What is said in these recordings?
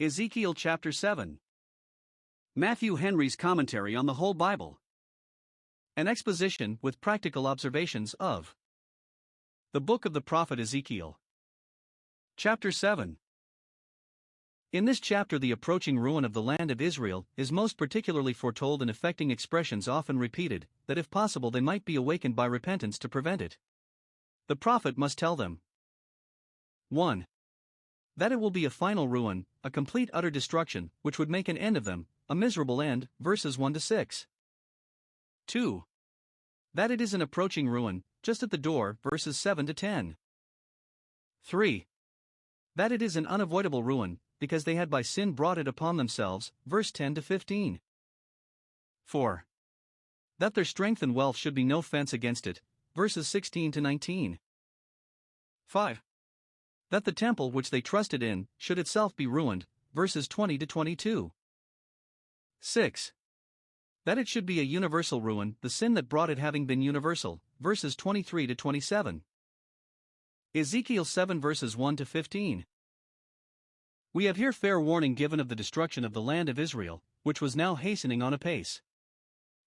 Ezekiel chapter 7. Matthew Henry's commentary on the whole Bible. An exposition with practical observations of the book of the prophet Ezekiel. Chapter 7. In this chapter, the approaching ruin of the land of Israel is most particularly foretold in affecting expressions often repeated, that if possible they might be awakened by repentance to prevent it. The prophet must tell them 1. That it will be a final ruin, a complete utter destruction, which would make an end of them, a miserable end, verses 1 to 6. 2. That it is an approaching ruin, just at the door, verses 7 to 10. 3. That it is an unavoidable ruin, because they had by sin brought it upon themselves, verse 10 to 15. 4. That their strength and wealth should be no fence against it, verses 16 to 19. 5. That the temple which they trusted in should itself be ruined, verses 20 to 22. 6. That it should be a universal ruin, the sin that brought it having been universal, verses 23 to 27. Ezekiel 7 verses 1 to 15. We have here fair warning given of the destruction of the land of Israel, which was now hastening on apace.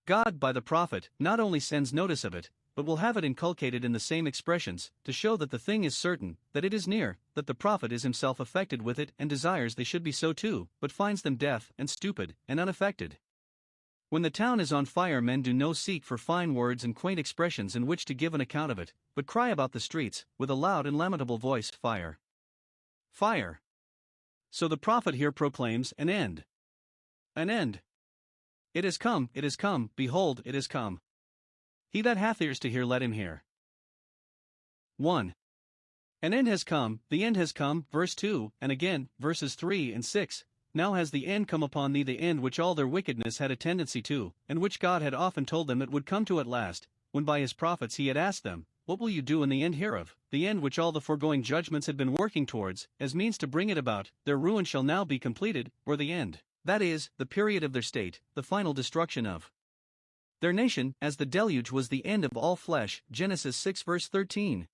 God, by the prophet, not only sends notice of it, but will have it inculcated in the same expressions, to show that the thing is certain, that it is near, that the prophet is himself affected with it and desires they should be so too, but finds them deaf and stupid and unaffected. When the town is on fire, men do no seek for fine words and quaint expressions in which to give an account of it, but cry about the streets, with a loud and lamentable voice, Fire! Fire! So the prophet here proclaims an end. An end. It is come, behold, it is come. He that hath ears to hear, let him hear. 1. An end has come, the end has come, verse 2, and again, verses 3 and 6. Now has the end come upon thee, the end which all their wickedness had a tendency to, and which God had often told them it would come to at last, when by his prophets he had asked them, What will you do in the end hereof? The end which all the foregoing judgments had been working towards, as means to bring it about, their ruin shall now be completed, or the end, that is, the period of their state, the final destruction of their nation, as the deluge was the end of all flesh, Genesis 6 verse 13.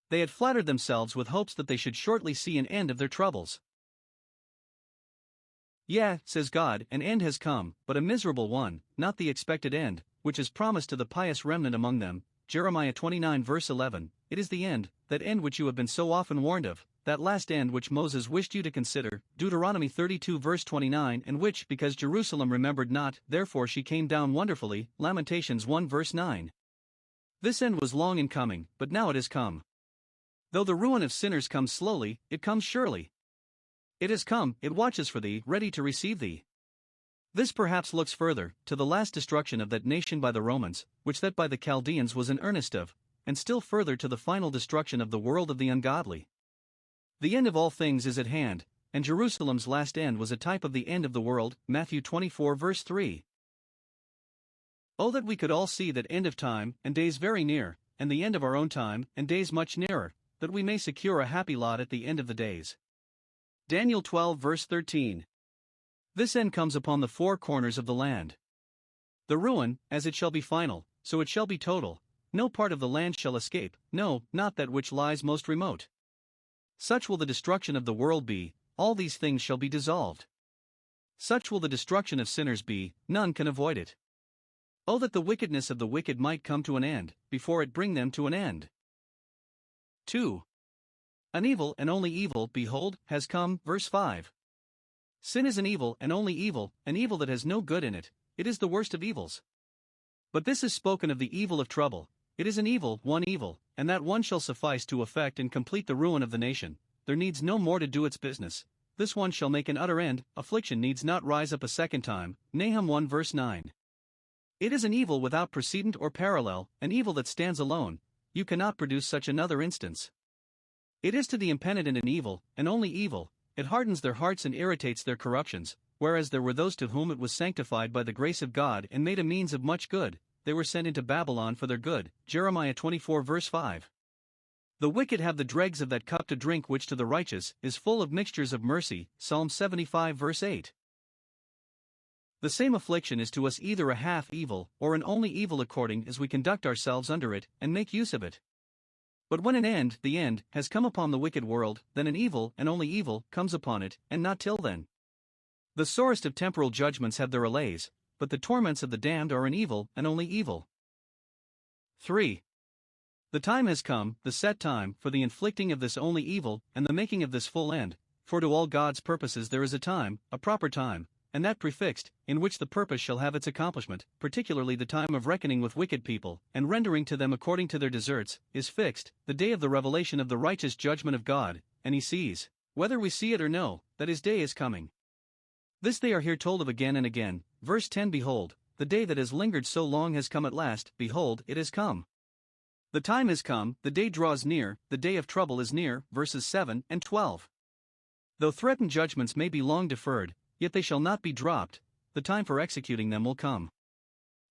They had flattered themselves with hopes that they should shortly see an end of their troubles. Yea, says God, an end has come, but a miserable one, not the expected end, which is promised to the pious remnant among them, Jeremiah 29 verse 11, it is the end, that end which you have been so often warned of, that last end which Moses wished you to consider, Deuteronomy 32 verse 29, and which, because Jerusalem remembered not, therefore she came down wonderfully, Lamentations 1 verse 9. This end was long in coming, but now it is come. Though the ruin of sinners comes slowly, it comes surely. It has come, it watches for thee, ready to receive thee. This perhaps looks further, to the last destruction of that nation by the Romans, which that by the Chaldeans was an earnest of, and still further to the final destruction of the world of the ungodly. The end of all things is at hand, and Jerusalem's last end was a type of the end of the world, Matthew 24 verse 3. Oh, that we could all see that end of time, and days very near, and the end of our own time, and days much nearer, that we may secure a happy lot at the end of the days. Daniel 12 verse 13. This end comes upon the four corners of the land. The ruin, as it shall be final, so it shall be total, no part of the land shall escape, no, not that which lies most remote. Such will the destruction of the world be, all these things shall be dissolved. Such will the destruction of sinners be, none can avoid it. Oh, that the wickedness of the wicked might come to an end, before it bring them to an end. 2. An evil and only evil, behold, has come, verse 5. Sin is an evil and only evil, an evil that has no good in it, it is the worst of evils. But this is spoken of the evil of trouble, it is an evil, one evil, and that one shall suffice to effect and complete the ruin of the nation, there needs no more to do its business, this one shall make an utter end, affliction needs not rise up a second time, Nahum 1 verse 9. It is an evil without precedent or parallel, an evil that stands alone, you cannot produce such another instance. It is to the impenitent an evil, and only evil, it hardens their hearts and irritates their corruptions, whereas there were those to whom it was sanctified by the grace of God and made a means of much good, they were sent into Babylon for their good, Jeremiah 24 verse 5. The wicked have the dregs of that cup to drink which to the righteous is full of mixtures of mercy, Psalm 75 verse 8. The same affliction is to us either a half evil or an only evil according as we conduct ourselves under it and make use of it. But when the end, has come upon the wicked world, then an evil and only evil comes upon it, and not till then. The sorest of temporal judgments have their allays, but the torments of the damned are an evil and only evil. 3. The time has come, the set time, for the inflicting of this only evil, and the making of this full end, for to all God's purposes there is a time, a proper time, and that prefixed, in which the purpose shall have its accomplishment, particularly the time of reckoning with wicked people, and rendering to them according to their deserts, is fixed, the day of the revelation of the righteous judgment of God, and he sees, whether we see it or no, that his day is coming. This they are here told of again and again. Verse 10 Behold, the day that has lingered so long has come at last, behold, it has come. The time has come, the day draws near, the day of trouble is near, verses 7 and 12. Though threatened judgments may be long deferred, yet they shall not be dropped, the time for executing them will come.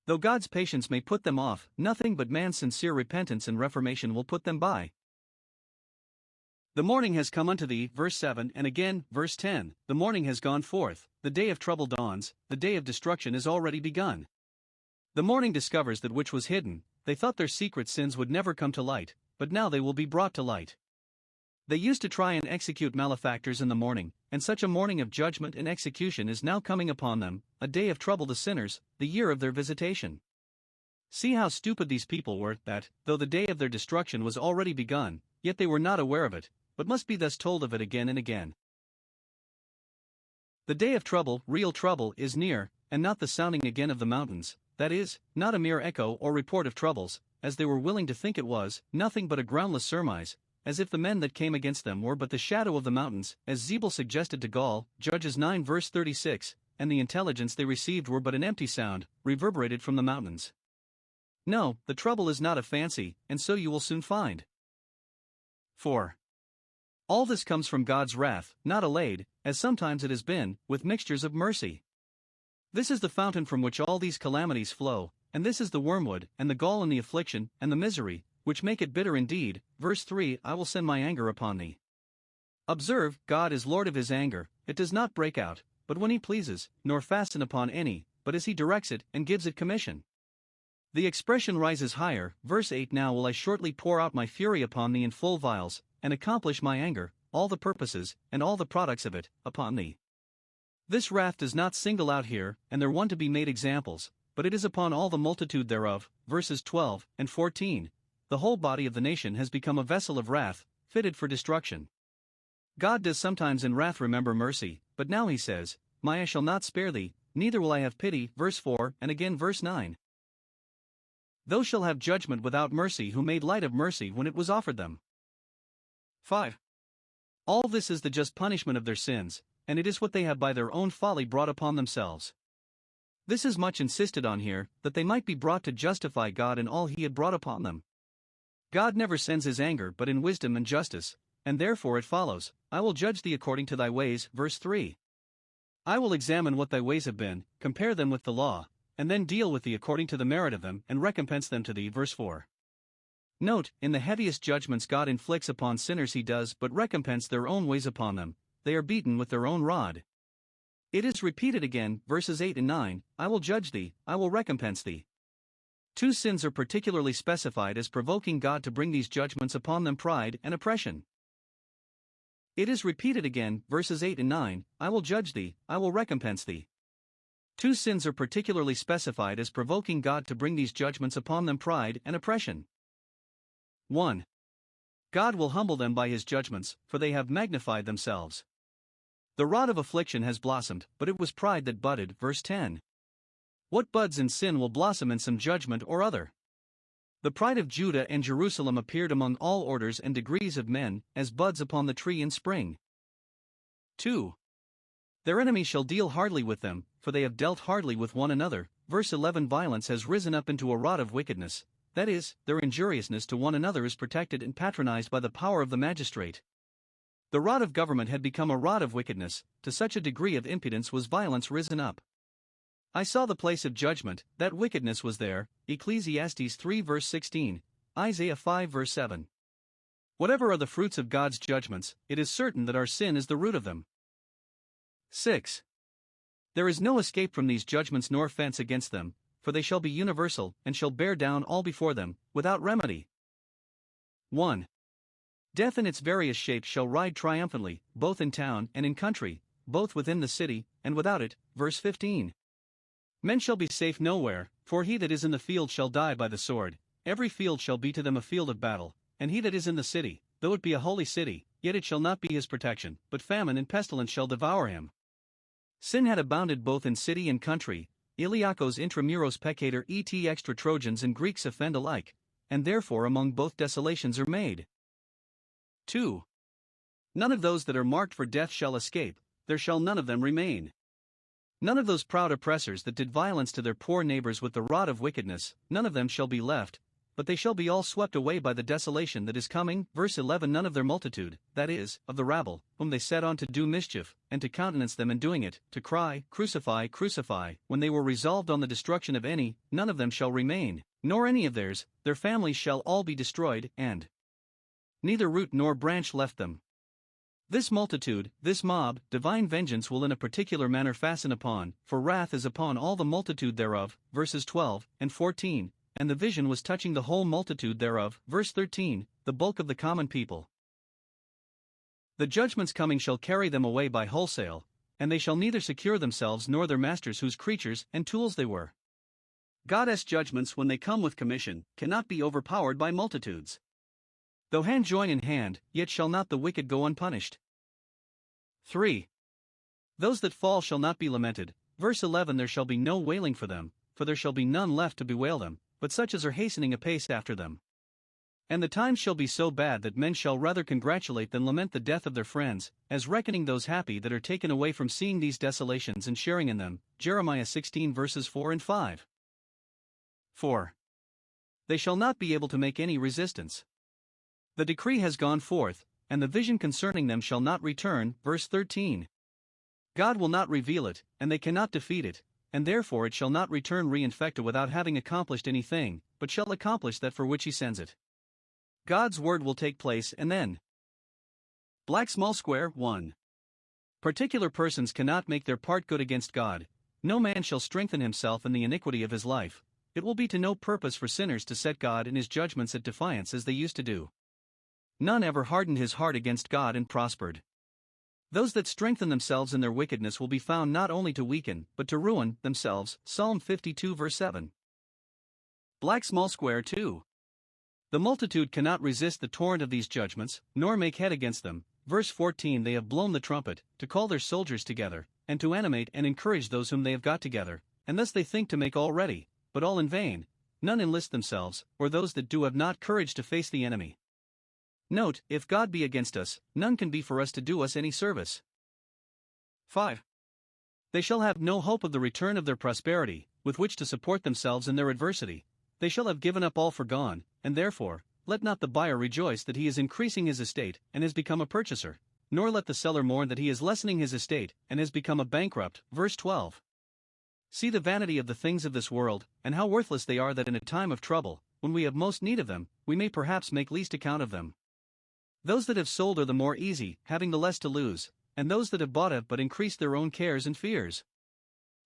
Though God's patience may put them off, nothing but man's sincere repentance and reformation will put them by. The morning has come unto thee, verse 7, and again, verse 10, the morning has gone forth, the day of trouble dawns, the day of destruction is already begun. The morning discovers that which was hidden. They thought their secret sins would never come to light, but now they will be brought to light. They used to try and execute malefactors in the morning, and such a morning of judgment and execution is now coming upon them, a day of trouble to sinners, the year of their visitation. See how stupid these people were, that, though the day of their destruction was already begun, yet they were not aware of it, but must be thus told of it again and again. The day of trouble, real trouble, is near, and not the sounding again of the mountains, that is, not a mere echo or report of troubles, as they were willing to think it was, nothing but a groundless surmise, as if the men that came against them were but the shadow of the mountains, as Zebul suggested to Gaul, Judges 9 verse 36, and the intelligence they received were but an empty sound, reverberated from the mountains. No, the trouble is not a fancy, and so you will soon find. 4. All this comes from God's wrath, not allayed, as sometimes it has been, with mixtures of mercy. This is the fountain from which all these calamities flow, and this is the wormwood, and the gall and the affliction, and the misery, which make it bitter indeed. Verse 3 I will send my anger upon thee. Observe, God is Lord of his anger, it does not break out, but when he pleases, nor fasten upon any, but as he directs it, and gives it commission. The expression rises higher. Verse 8 Now will I shortly pour out my fury upon thee in full vials, and accomplish my anger, all the purposes, and all the products of it, upon thee. This wrath does not single out here, and there one to be made examples, but it is upon all the multitude thereof. Verses 12 and 14. The whole body of the nation has become a vessel of wrath, fitted for destruction. God does sometimes in wrath remember mercy, but now he says, My eye shall not spare thee, neither will I have pity. Verse 4 and again verse 9. Those shall have judgment without mercy who made light of mercy when it was offered them. 5. All this is the just punishment of their sins, and it is what they have by their own folly brought upon themselves. This is much insisted on here, that they might be brought to justify God in all he had brought upon them. God never sends his anger but in wisdom and justice, and therefore it follows, I will judge thee according to thy ways. Verse 3. I will examine what thy ways have been, compare them with the law, and then deal with thee according to the merit of them, and recompense them to thee. Verse 4. Note, in the heaviest judgments God inflicts upon sinners he does but recompense their own ways upon them, they are beaten with their own rod. It is repeated again, verses 8 and 9, I will judge thee, I will recompense thee. Two sins are particularly specified as provoking God to bring these judgments upon them: pride and oppression. It is repeated again, verses 8 and 9, I will judge thee, I will recompense thee. Two sins are particularly specified as provoking God to bring these judgments upon them: pride and oppression. 1. God will humble them by his judgments, for they have magnified themselves. The rod of affliction has blossomed, but it was pride that budded. Verse 10. What buds in sin will blossom in some judgment or other? The pride of Judah and Jerusalem appeared among all orders and degrees of men, as buds upon the tree in spring. 2. Their enemies shall deal hardly with them, for they have dealt hardly with one another. Verse 11 Violence has risen up into a rod of wickedness, that is, their injuriousness to one another is protected and patronized by the power of the magistrate. The rod of government had become a rod of wickedness, to such a degree of impudence was violence risen up. I saw the place of judgment, that wickedness was there. Ecclesiastes 3 verse 16, Isaiah 5 verse 7. Whatever are the fruits of God's judgments, it is certain that our sin is the root of them. 6. There is no escape from these judgments nor fence against them, for they shall be universal, and shall bear down all before them, without remedy. 1. Death in its various shapes shall ride triumphantly, both in town and in country, both within the city and without it. Verse 15. Men shall be safe nowhere, for he that is in the field shall die by the sword. Every field shall be to them a field of battle, and he that is in the city, though it be a holy city, yet it shall not be his protection, but famine and pestilence shall devour him. Sin had abounded both in city and country, Iliakos intramuros peccator et extra Trojans and Greeks offend alike, and therefore among both desolations are made. 2. None of those that are marked for death shall escape, there shall none of them remain. None of those proud oppressors that did violence to their poor neighbors with the rod of wickedness, none of them shall be left, but they shall be all swept away by the desolation that is coming. Verse 11. None of their multitude, that is, of the rabble, whom they set on to do mischief, and to countenance them in doing it, to cry, Crucify, crucify, when they were resolved on the destruction of any, none of them shall remain, nor any of theirs, their families shall all be destroyed, and neither root nor branch left them. This multitude, this mob, divine vengeance will in a particular manner fasten upon, for wrath is upon all the multitude thereof. Verses 12 and 14, and the vision was touching the whole multitude thereof. Verse 13, the bulk of the common people. The judgments coming shall carry them away by wholesale, and they shall neither secure themselves nor their masters whose creatures and tools they were. God's judgments when they come with commission, cannot be overpowered by multitudes. Though hand join in hand, yet shall not the wicked go unpunished. 3. Those that fall shall not be lamented. Verse 11. There shall be no wailing for them, for there shall be none left to bewail them, but such as are hastening apace after them. And the times shall be so bad that men shall rather congratulate than lament the death of their friends, as reckoning those happy that are taken away from seeing these desolations and sharing in them. Jeremiah 16 verses 4 and 5. 4. They shall not be able to make any resistance. The decree has gone forth, and the vision concerning them shall not return. Verse 13. God will not reveal it, and they cannot defeat it, and therefore it shall not return reinfecta without having accomplished anything, but shall accomplish that for which he sends it. God's word will take place, and then. Black small square 1. Particular persons cannot make their part good against God. No man shall strengthen himself in the iniquity of his life. It will be to no purpose for sinners to set God and his judgments at defiance as they used to do. None ever hardened his heart against God and prospered. Those that strengthen themselves in their wickedness will be found not only to weaken, but to ruin themselves. Psalm 52 verse 7. Black small square 2. The multitude cannot resist the torrent of these judgments, nor make head against them. Verse 14. They have blown the trumpet, to call their soldiers together, and to animate and encourage those whom they have got together, and thus they think to make all ready, but all in vain. None enlist themselves, or those that do have not courage to face the enemy. Note, if God be against us, none can be for us to do us any service. 5. They shall have no hope of the return of their prosperity, with which to support themselves in their adversity. They shall have given up all for gone, and therefore, let not the buyer rejoice that he is increasing his estate, and has become a purchaser, nor let the seller mourn that he is lessening his estate, and has become a bankrupt. Verse 12. See the vanity of the things of this world, and how worthless they are, that in a time of trouble, when we have most need of them, we may perhaps make least account of them. Those that have sold are the more easy, having the less to lose, and those that have bought have but increased their own cares and fears.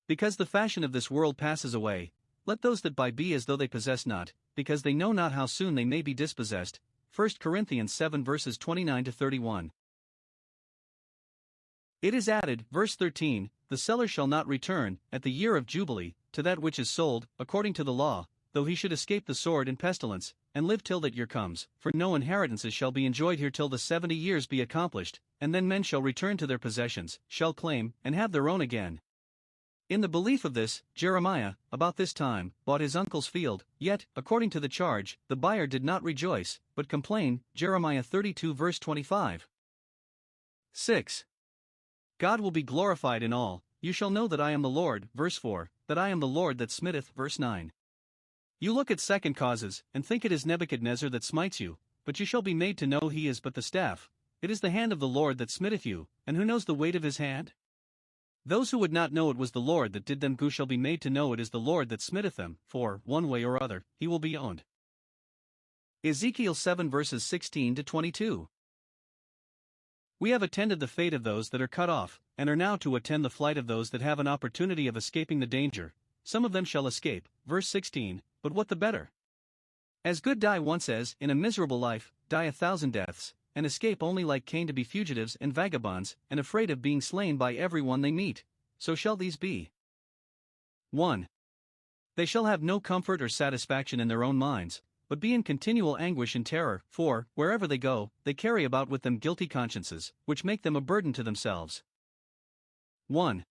Because the fashion of this world passes away, let those that buy be as though they possess not, because they know not how soon they may be dispossessed. 1 Corinthians 7 verses 29 to 31. It is added, verse 13, the seller shall not return, at the year of Jubilee, to that which is sold, according to the law, though he should escape the sword and pestilence, and live till that year comes, for no inheritances shall be enjoyed here till the 70 years be accomplished, and then men shall return to their possessions, shall claim, and have their own again. In the belief of this, Jeremiah, about this time, bought his uncle's field, yet, according to the charge, the buyer did not rejoice, but complain. Jeremiah 32 verse 25. 6. God will be glorified in all. You shall know that I am the Lord. Verse 4, that I am the Lord that smiteth. Verse 9. You look at second causes, and think it is Nebuchadnezzar that smites you, but you shall be made to know he is but the staff. It is the hand of the Lord that smitteth you, and who knows the weight of his hand? Those who would not know it was the Lord that did them go shall be made to know it is the Lord that smitteth them, for, one way or other, he will be owned. Ezekiel 7 verses 16 to 22. We have attended the fate of those that are cut off, and are now to attend the flight of those that have an opportunity of escaping the danger. Some of them shall escape. Verse 16, but what the better? As good die once as, in a miserable life, die 1,000 deaths, and escape only like Cain to be fugitives and vagabonds, and afraid of being slain by every one they meet, so shall these be. 1. They shall have no comfort or satisfaction in their own minds, but be in continual anguish and terror, for, wherever they go, they carry about with them guilty consciences, which make them a burden to themselves. 1.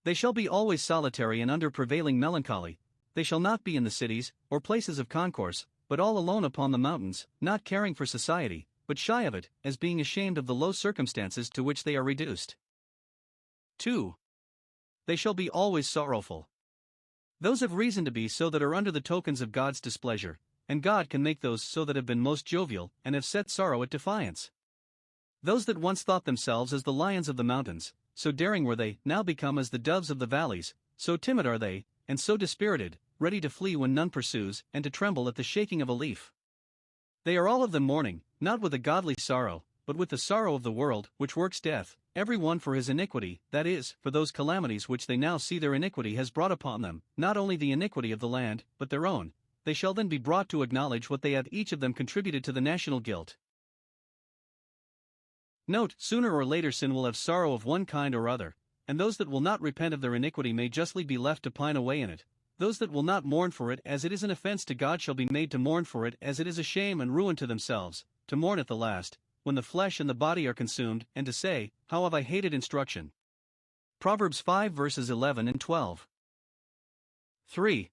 They shall be always solitary and under prevailing melancholy. They shall not be in the cities, or places of concourse, but all alone upon the mountains, not caring for society, but shy of it, as being ashamed of the low circumstances to which they are reduced. 2. They shall be always sorrowful. Those have reason to be so that are under the tokens of God's displeasure, and God can make those so that have been most jovial, and have set sorrow at defiance. Those that once thought themselves as the lions of the mountains, so daring were they, now become as the doves of the valleys, so timid are they, and so dispirited, ready to flee when none pursues, and to tremble at the shaking of a leaf. They are all of them mourning, not with a godly sorrow, but with the sorrow of the world, which works death, every one for his iniquity, that is, for those calamities which they now see their iniquity has brought upon them, not only the iniquity of the land, but their own. They shall then be brought to acknowledge what they have each of them contributed to the national guilt. Note, sooner or later sin will have sorrow of one kind or other, and those that will not repent of their iniquity may justly be left to pine away in it. Those that will not mourn for it as it is an offense to God shall be made to mourn for it as it is a shame and ruin to themselves, to mourn at the last, when the flesh and the body are consumed, and to say, "How have I hated instruction." Proverbs 5 verses 11 and 12. 3.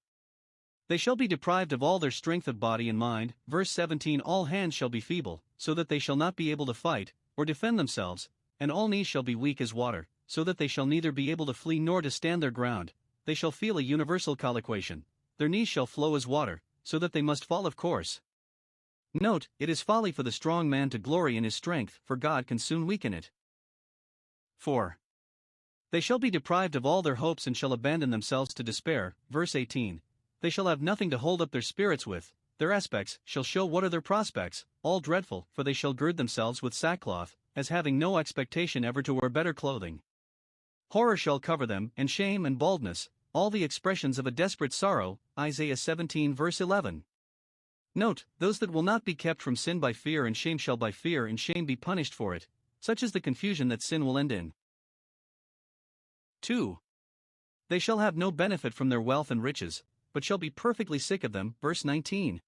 They shall be deprived of all their strength of body and mind. Verse 17. All hands shall be feeble, so that they shall not be able to fight, or defend themselves, and all knees shall be weak as water, so that they shall neither be able to flee nor to stand their ground. They shall feel a universal colliquation. Their knees shall flow as water, so that they must fall of course. Note, it is folly for the strong man to glory in his strength, for God can soon weaken it. 4. They shall be deprived of all their hopes and shall abandon themselves to despair. Verse 18. They shall have nothing to hold up their spirits with, their aspects shall show what are their prospects, all dreadful, for they shall gird themselves with sackcloth, as having no expectation ever to wear better clothing. Horror shall cover them, and shame and baldness, all the expressions of a desperate sorrow. Isaiah 17 verse 11. Note, those that will not be kept from sin by fear and shame shall by fear and shame be punished for it, such is the confusion that sin will end in. 2. They shall have no benefit from their wealth and riches, but shall be perfectly sick of them. Verse 19.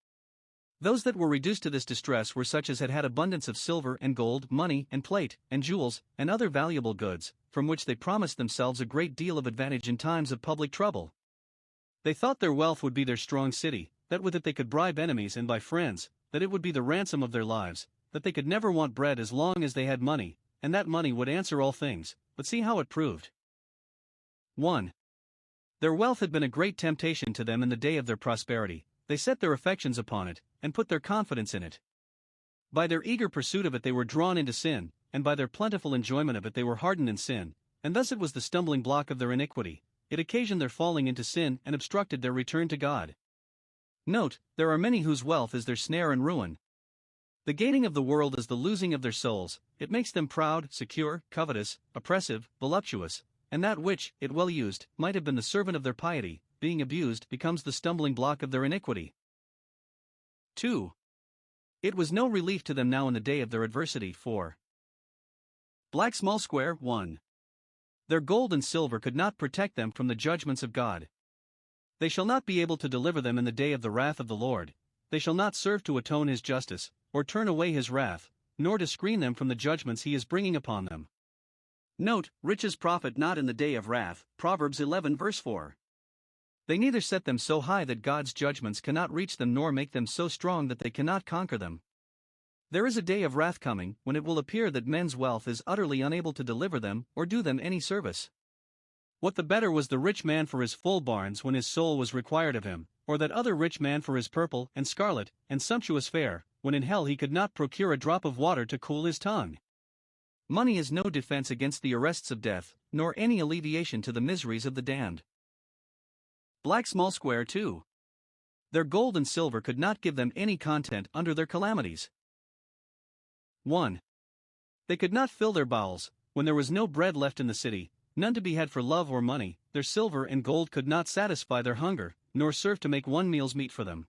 Those that were reduced to this distress were such as had abundance of silver and gold, money and plate, and jewels, and other valuable goods, from which they promised themselves a great deal of advantage in times of public trouble. They thought their wealth would be their strong city, that with it they could bribe enemies and buy friends, that it would be the ransom of their lives, that they could never want bread as long as they had money, and that money would answer all things. But see how it proved. 1. Their wealth had been a great temptation to them in the day of their prosperity. They set their affections upon it, and put their confidence in it. By their eager pursuit of it they were drawn into sin, and by their plentiful enjoyment of it they were hardened in sin, and thus it was the stumbling block of their iniquity. It occasioned their falling into sin and obstructed their return to God. Note, there are many whose wealth is their snare and ruin. The gaining of the world is the losing of their souls. It makes them proud, secure, covetous, oppressive, voluptuous, and that which, it well used, might have been the servant of their piety, being abused, becomes the stumbling block of their iniquity. 2. It was no relief to them now in the day of their adversity. 4. Black small square 1. Their gold and silver could not protect them from the judgments of God. They shall not be able to deliver them in the day of the wrath of the Lord. They shall not serve to atone his justice, or turn away his wrath, nor to screen them from the judgments he is bringing upon them. Note, riches profit not in the day of wrath. Proverbs 11 verse 4. They neither set them so high that God's judgments cannot reach them nor make them so strong that they cannot conquer them. There is a day of wrath coming, when it will appear that men's wealth is utterly unable to deliver them, or do them any service. What the better was the rich man for his full barns when his soul was required of him, or that other rich man for his purple, and scarlet, and sumptuous fare, when in hell he could not procure a drop of water to cool his tongue. Money is no defense against the arrests of death, nor any alleviation to the miseries of the damned. Black small square 2. Their gold and silver could not give them any content under their calamities. 1. They could not fill their bowels, when there was no bread left in the city, none to be had for love or money. Their silver and gold could not satisfy their hunger, nor serve to make one meal's meat for them.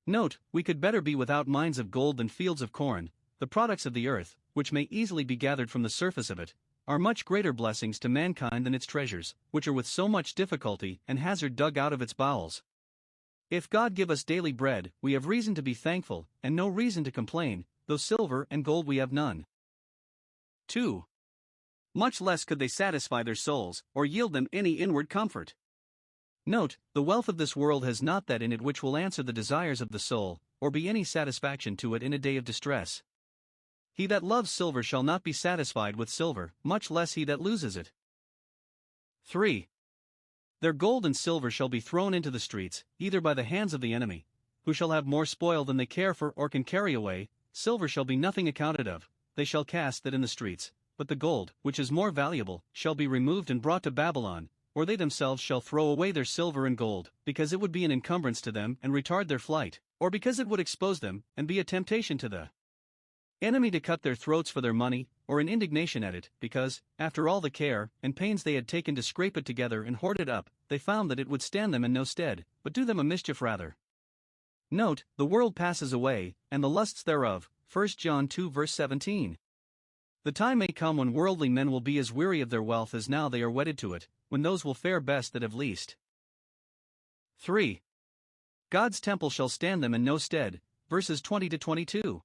Note, we could better be without mines of gold than fields of corn. The products of the earth, which may easily be gathered from the surface of it, are much greater blessings to mankind than its treasures, which are with so much difficulty and hazard dug out of its bowels. If God give us daily bread, we have reason to be thankful, and no reason to complain, though silver and gold we have none. 2. Much less could they satisfy their souls, or yield them any inward comfort. Note, the wealth of this world has not that in it which will answer the desires of the soul, or be any satisfaction to it in a day of distress. He that loves silver shall not be satisfied with silver, much less he that loses it. 3. Their gold and silver shall be thrown into the streets, either by the hands of the enemy, who shall have more spoil than they care for or can carry away. Silver shall be nothing accounted of, they shall cast that in the streets, but the gold, which is more valuable, shall be removed and brought to Babylon, or they themselves shall throw away their silver and gold, because it would be an encumbrance to them and retard their flight, or because it would expose them and be a temptation to the enemy to cut their throats for their money, or in indignation at it, because, after all the care and pains they had taken to scrape it together and hoard it up, they found that it would stand them in no stead, but do them a mischief rather. Note, the world passes away, and the lusts thereof, 1 John 2 verse 17. The time may come when worldly men will be as weary of their wealth as now they are wedded to it, when those will fare best that have least. 3. God's temple shall stand them in no stead, verses 20 to 22.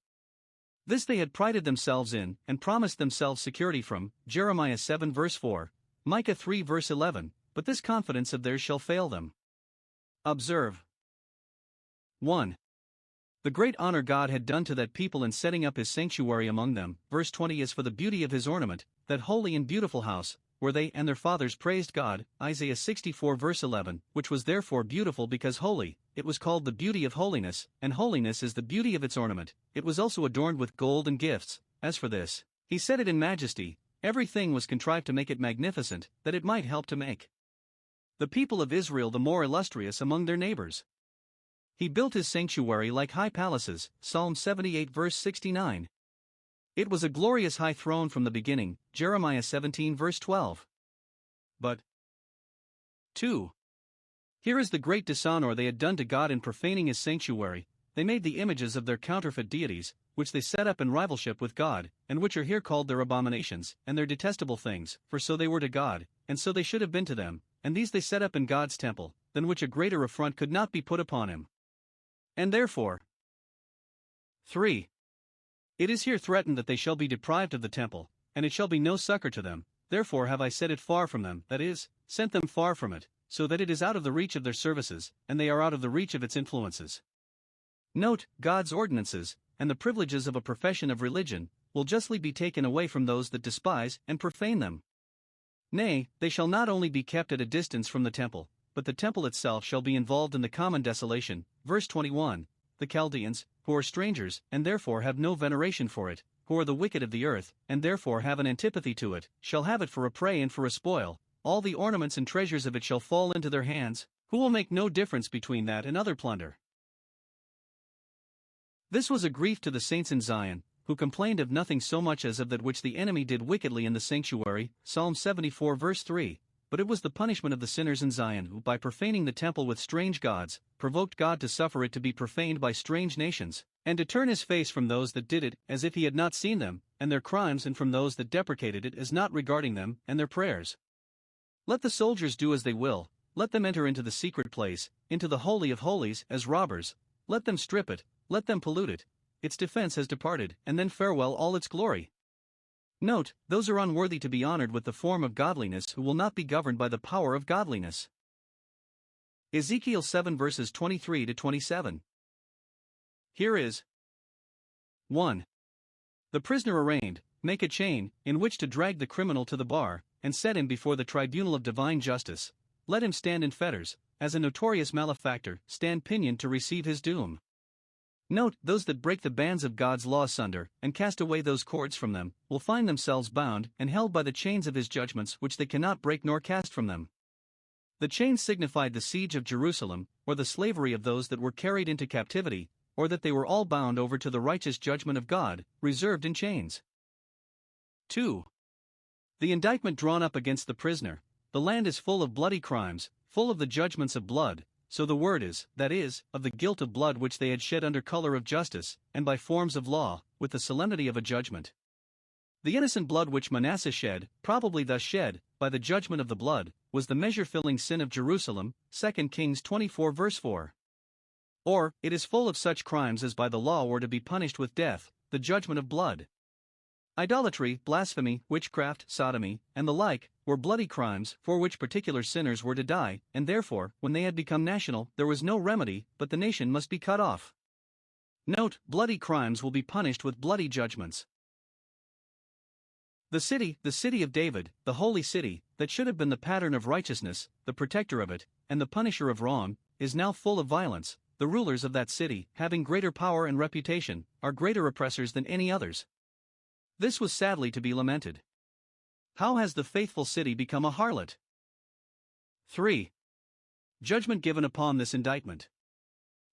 This they had prided themselves in, and promised themselves security from, Jeremiah 7 verse 4, Micah 3 verse 11, but this confidence of theirs shall fail them. Observe. 1. The great honor God had done to that people in setting up his sanctuary among them, verse 20 is for the beauty of his ornament, that holy and beautiful house, where they and their fathers praised God, Isaiah 64 verse 11, which was therefore beautiful because holy, it was called the beauty of holiness, and holiness is the beauty of its ornament. It was also adorned with gold and gifts. As for this, he set it in majesty, everything was contrived to make it magnificent, that it might help to make the people of Israel the more illustrious among their neighbors. He built his sanctuary like high palaces, Psalm 78 verse 69. It was a glorious high throne from the beginning, Jeremiah 17 verse 12. But 2. Here is the great dishonor they had done to God in profaning his sanctuary. They made the images of their counterfeit deities, which they set up in rivalship with God, and which are here called their abominations, and their detestable things, for so they were to God, and so they should have been to them, and these they set up in God's temple, than which a greater affront could not be put upon him. And therefore 3. It is here threatened that they shall be deprived of the temple, and it shall be no succor to them, therefore have I set it far from them, that is, sent them far from it, so that it is out of the reach of their services, and they are out of the reach of its influences. Note, God's ordinances, and the privileges of a profession of religion, will justly be taken away from those that despise and profane them. Nay, they shall not only be kept at a distance from the temple, but the temple itself shall be involved in the common desolation, verse 21, the Chaldeans, who are strangers, and therefore have no veneration for it, who are the wicked of the earth, and therefore have an antipathy to it, shall have it for a prey and for a spoil, all the ornaments and treasures of it shall fall into their hands, who will make no difference between that and other plunder. This was a grief to the saints in Zion, who complained of nothing so much as of that which the enemy did wickedly in the sanctuary, Psalm 74 verse 3, but it was the punishment of the sinners in Zion who by profaning the temple with strange gods, provoked God to suffer it to be profaned by strange nations, and to turn his face from those that did it as if he had not seen them, and their crimes, and from those that deprecated it as not regarding them, and their prayers. Let the soldiers do as they will, let them enter into the secret place, into the holy of holies, as robbers, let them strip it, let them pollute it, its defense has departed, and then farewell all its glory. Note, those are unworthy to be honored with the form of godliness who will not be governed by the power of godliness. Ezekiel 7 verses 23 to 27. Here is 1. The prisoner arraigned, make a chain, in which to drag the criminal to the bar, and set him before the tribunal of divine justice. Let him stand in fetters, as a notorious malefactor, stand pinioned to receive his doom. Note, those that break the bands of God's law asunder, and cast away those cords from them, will find themselves bound and held by the chains of his judgments which they cannot break nor cast from them. The chains signified the siege of Jerusalem, or the slavery of those that were carried into captivity, or that they were all bound over to the righteous judgment of God, reserved in chains. 2. The indictment drawn up against the prisoner. The land is full of bloody crimes, full of the judgments of blood, so the word is, that is, of the guilt of blood which they had shed under color of justice, and by forms of law, with the solemnity of a judgment. The innocent blood which Manasseh shed, probably thus shed, by the judgment of the blood, was the measure-filling sin of Jerusalem, 2 Kings 24 verse 4. Or, it is full of such crimes as by the law were to be punished with death, the judgment of blood. Idolatry, blasphemy, witchcraft, sodomy, and the like, were bloody crimes for which particular sinners were to die, and therefore, when they had become national, there was no remedy, but the nation must be cut off. Note, bloody crimes will be punished with bloody judgments. The city of David, the holy city, that should have been the pattern of righteousness, the protector of it, and the punisher of wrong, is now full of violence. The rulers of that city, having greater power and reputation, are greater oppressors than any others. This was sadly to be lamented. How has the faithful city become a harlot? 3. Judgment given upon this indictment.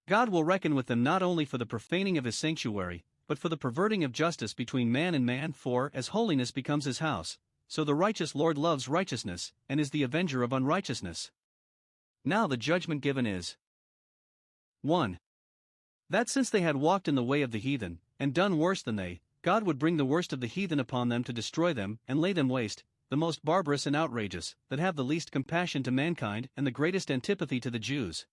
God will reckon with them not only for the profaning of his sanctuary, but for the perverting of justice between man and man, for as holiness becomes his house, so the righteous Lord loves righteousness, and is the avenger of unrighteousness. Now the judgment given is 1. That since they had walked in the way of the heathen, and done worse than they, God would bring the worst of the heathen upon them to destroy them and lay them waste, the most barbarous and outrageous, that have the least compassion to mankind and the greatest antipathy to the Jews.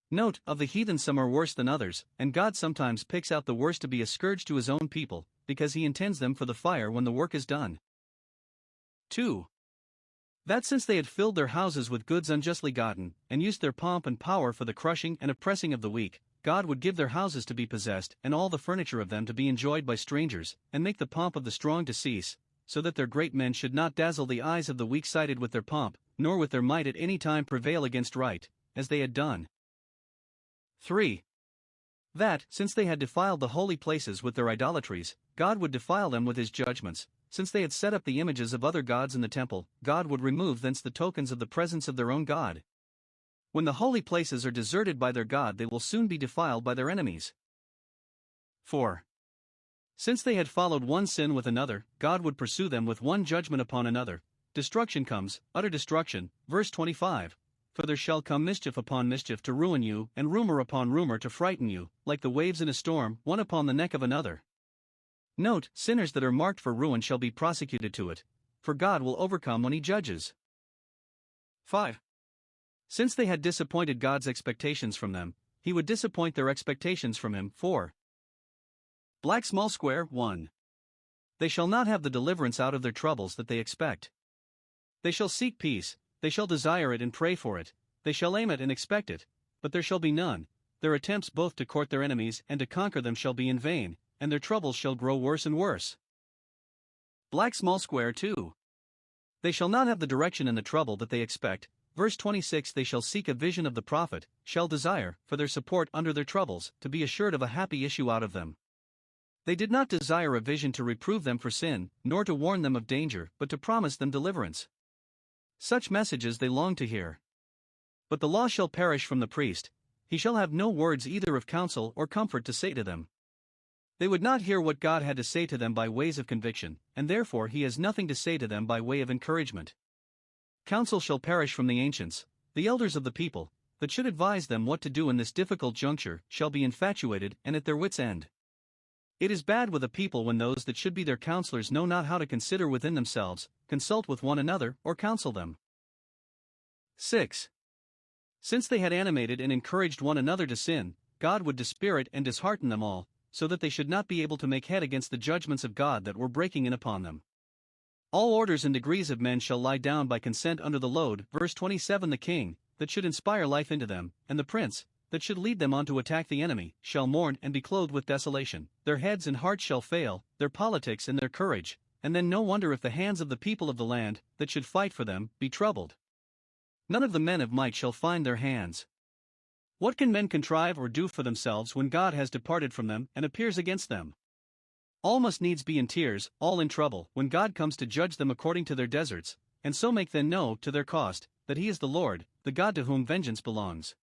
Note, of the heathen some are worse than others, and God sometimes picks out the worst to be a scourge to his own people, because he intends them for the fire when the work is done. 2. That since they had filled their houses with goods unjustly gotten, and used their pomp and power for the crushing and oppressing of the weak, God would give their houses to be possessed, and all the furniture of them to be enjoyed by strangers, and make the pomp of the strong to cease, so that their great men should not dazzle the eyes of the weak-sighted with their pomp, nor with their might at any time prevail against right, as they had done. 3. That, since they had defiled the holy places with their idolatries, God would defile them with his judgments. Since they had set up the images of other gods in the temple, God would remove thence the tokens of the presence of their own God. When the holy places are deserted by their God, they will soon be defiled by their enemies. 4. Since they had followed one sin with another, God would pursue them with one judgment upon another. Destruction comes, utter destruction, verse 25. For there shall come mischief upon mischief to ruin you, and rumor upon rumor to frighten you, like the waves in a storm, one upon the neck of another. Note, sinners that are marked for ruin shall be prosecuted to it, for God will overcome when he judges. 5. Since they had disappointed God's expectations from them, he would disappoint their expectations from him. 4. Black small square 1. They shall not have the deliverance out of their troubles that they expect. They shall seek peace, they shall desire it and pray for it, they shall aim it and expect it, but there shall be none. Their attempts both to court their enemies and to conquer them shall be in vain, and their troubles shall grow worse and worse. Black small square 2. They shall not have the direction in the trouble that they expect. Verse 26. They shall seek a vision of the prophet, shall desire, for their support under their troubles, to be assured of a happy issue out of them. They did not desire a vision to reprove them for sin, nor to warn them of danger, but to promise them deliverance. Such messages they long to hear. But the law shall perish from the priest, he shall have no words either of counsel or comfort to say to them. They would not hear what God had to say to them by ways of conviction, and therefore he has nothing to say to them by way of encouragement. Counsel shall perish from the ancients, the elders of the people, that should advise them what to do in this difficult juncture, shall be infatuated and at their wits' end. It is bad with a people when those that should be their counselors know not how to consider within themselves, consult with one another, or counsel them. 6. Since they had animated and encouraged one another to sin, God would dispirit and dishearten them all, so that they should not be able to make head against the judgments of God that were breaking in upon them. All orders and degrees of men shall lie down by consent under the load. Verse 27. The king, that should inspire life into them, and the prince, that should lead them on to attack the enemy, shall mourn and be clothed with desolation. Their heads and hearts shall fail, their politics and their courage, and then no wonder if the hands of the people of the land, that should fight for them, be troubled. None of the men of might shall find their hands. What can men contrive or do for themselves when God has departed from them and appears against them? All must needs be in tears, all in trouble, when God comes to judge them according to their deserts, and so make them know to their cost, that he is the Lord, the God to whom vengeance belongs.